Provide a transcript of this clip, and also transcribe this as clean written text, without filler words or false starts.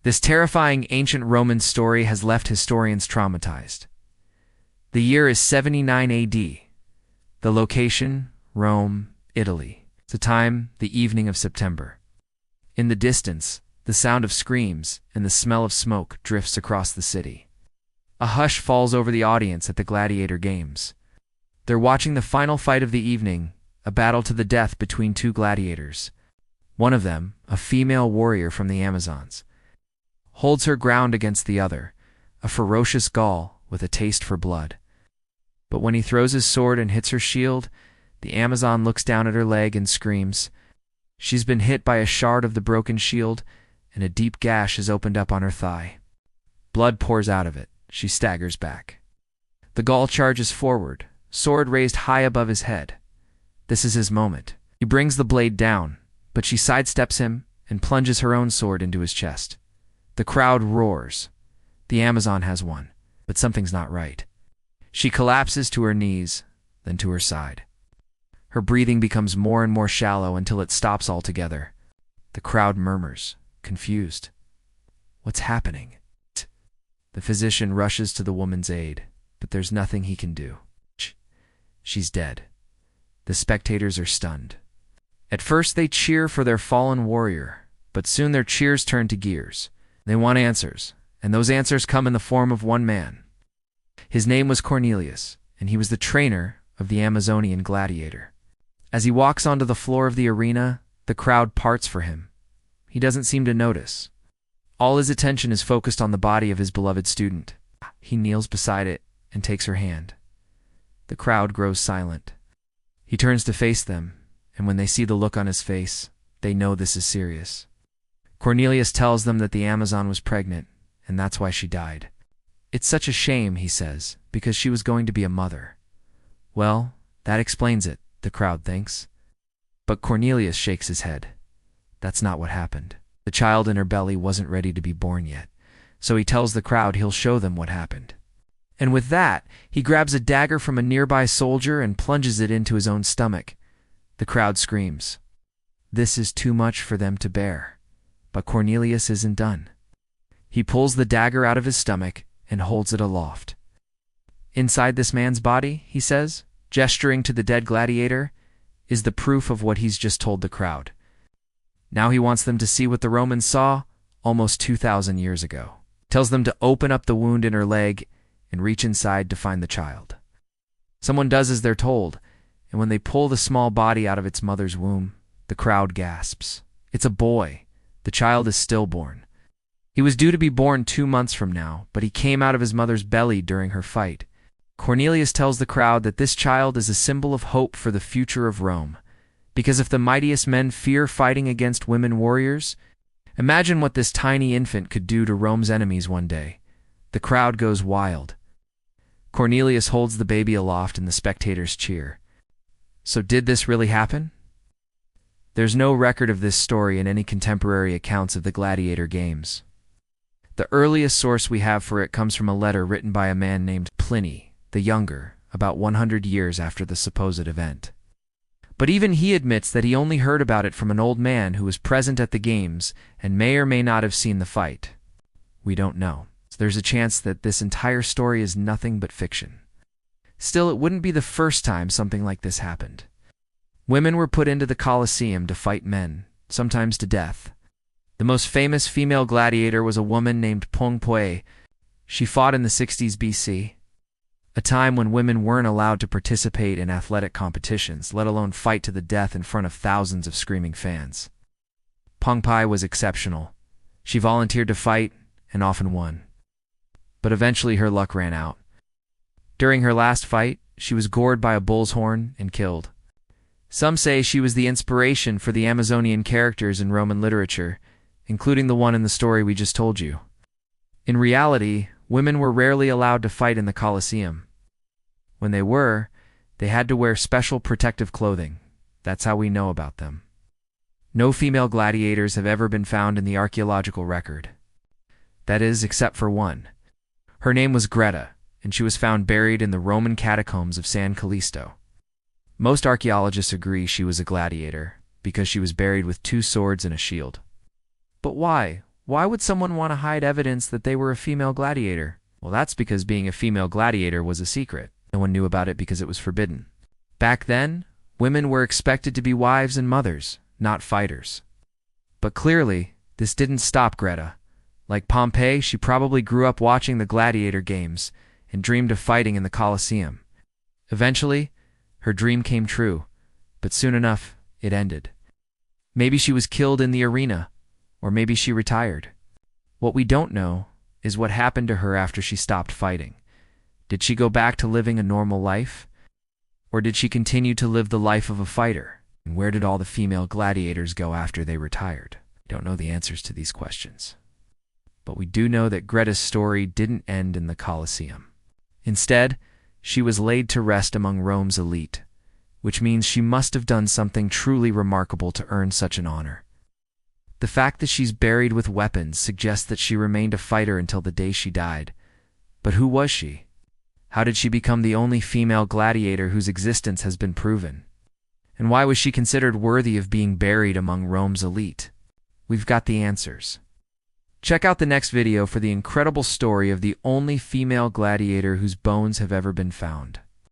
This terrifying ancient Roman story has left historians traumatized. The year is 79 AD. The location, Rome, Italy. The time, the evening of September. In the distance, the sound of screams and the smell of smoke drifts across the city. A hush falls over the audience at the gladiator games. They're watching the final fight of the evening, a battle to the death between two gladiators. One of them, a female warrior from the Amazons, holds her ground against the other, a ferocious Gaul with a taste for blood. But when he throws his sword and hits her shield, the Amazon looks down at her leg and screams. She's been hit by a shard of the broken shield, and a deep gash is opened up on her thigh. Blood pours out of it. She staggers back. The Gaul charges forward, sword raised high above his head. This is his moment. He brings the blade down, but she sidesteps him and plunges her own sword into his chest. The crowd roars. The Amazon has won, but something's not right. She collapses to her knees, then to her side. Her breathing becomes more and more shallow until it stops altogether. The crowd murmurs, confused. What's happening? The physician rushes to the woman's aid, but there's nothing he can do. She's dead. The spectators are stunned. At first they cheer for their fallen warrior, but soon their cheers turn to gears. They want answers, and those answers come in the form of one man. His name was Cornelius, and he was the trainer of the Amazonian gladiator. As he walks onto the floor of the arena, the crowd parts for him. He doesn't seem to notice. All his attention is focused on the body of his beloved student. He kneels beside it and takes her hand. The crowd grows silent. He turns to face them, and when they see the look on his face, they know this is serious. Cornelius tells them that the Amazon was pregnant, and that's why she died. It's such a shame, he says, because she was going to be a mother. Well, that explains it, the crowd thinks. But Cornelius shakes his head. That's not what happened. The child in her belly wasn't ready to be born yet, so he tells the crowd he'll show them what happened. And with that, he grabs a dagger from a nearby soldier and plunges it into his own stomach. The crowd screams. This is too much for them to bear. But Cornelius isn't done. He pulls the dagger out of his stomach and holds it aloft. Inside this man's body, he says, gesturing to the dead gladiator, is the proof of what he's just told the crowd. Now he wants them to see what the Romans saw almost 2,000 years ago. Tells them to open up the wound in her leg and reach inside to find the child. Someone does as they're told, and when they pull the small body out of its mother's womb, the crowd gasps. It's a boy. The child is stillborn. He was due to be born 2 months from now, but he came out of his mother's belly during her fight. Cornelius tells the crowd that this child is a symbol of hope for the future of Rome. Because if the mightiest men fear fighting against women warriors, imagine what this tiny infant could do to Rome's enemies one day. The crowd goes wild. Cornelius holds the baby aloft and the spectators cheer. So did this really happen? There's no record of this story in any contemporary accounts of the gladiator games. The earliest source we have for it comes from a letter written by a man named Pliny the Younger, about 100 years after the supposed event. But even he admits that he only heard about it from an old man who was present at the games and may or may not have seen the fight. We don't know. There's a chance that this entire story is nothing but fiction. Still, it wouldn't be the first time something like this happened. Women were put into the Colosseum to fight men, sometimes to death. The most famous female gladiator was a woman named Pongpue. She fought in the 60s BC, a time when women weren't allowed to participate in athletic competitions, let alone fight to the death in front of thousands of screaming fans. Pongpue was exceptional. She volunteered to fight and often won. But eventually her luck ran out. During her last fight, she was gored by a bull's horn and killed. Some say she was the inspiration for the Amazonian characters in Roman literature, including the one in the story we just told you. In reality, women were rarely allowed to fight in the Colosseum. When they were, they had to wear special protective clothing. That's how we know about them. No female gladiators have ever been found in the archaeological record. That is, except for one. Her name was Greta, and she was found buried in the Roman catacombs of San Callisto. Most archaeologists agree she was a gladiator, because she was buried with 2 swords and a shield. But why? Why would someone want to hide evidence that they were a female gladiator? Well, that's because being a female gladiator was a secret. No one knew about it because it was forbidden. Back then, women were expected to be wives and mothers, not fighters. But clearly, this didn't stop Greta. Like Pompey, she probably grew up watching the gladiator games and dreamed of fighting in the Colosseum. Eventually, her dream came true, but soon enough, it ended. Maybe she was killed in the arena, or maybe she retired. What we don't know is what happened to her after she stopped fighting. Did she go back to living a normal life? Or did she continue to live the life of a fighter? And where did all the female gladiators go after they retired? We don't know the answers to these questions. But we do know that Greta's story didn't end in the Colosseum. Instead, she was laid to rest among Rome's elite, which means she must have done something truly remarkable to earn such an honor. The fact that she's buried with weapons suggests that she remained a fighter until the day she died. But who was she? How did she become the only female gladiator whose existence has been proven? And why was she considered worthy of being buried among Rome's elite? We've got the answers. Check out the next video for the incredible story of the only female gladiator whose bones have ever been found.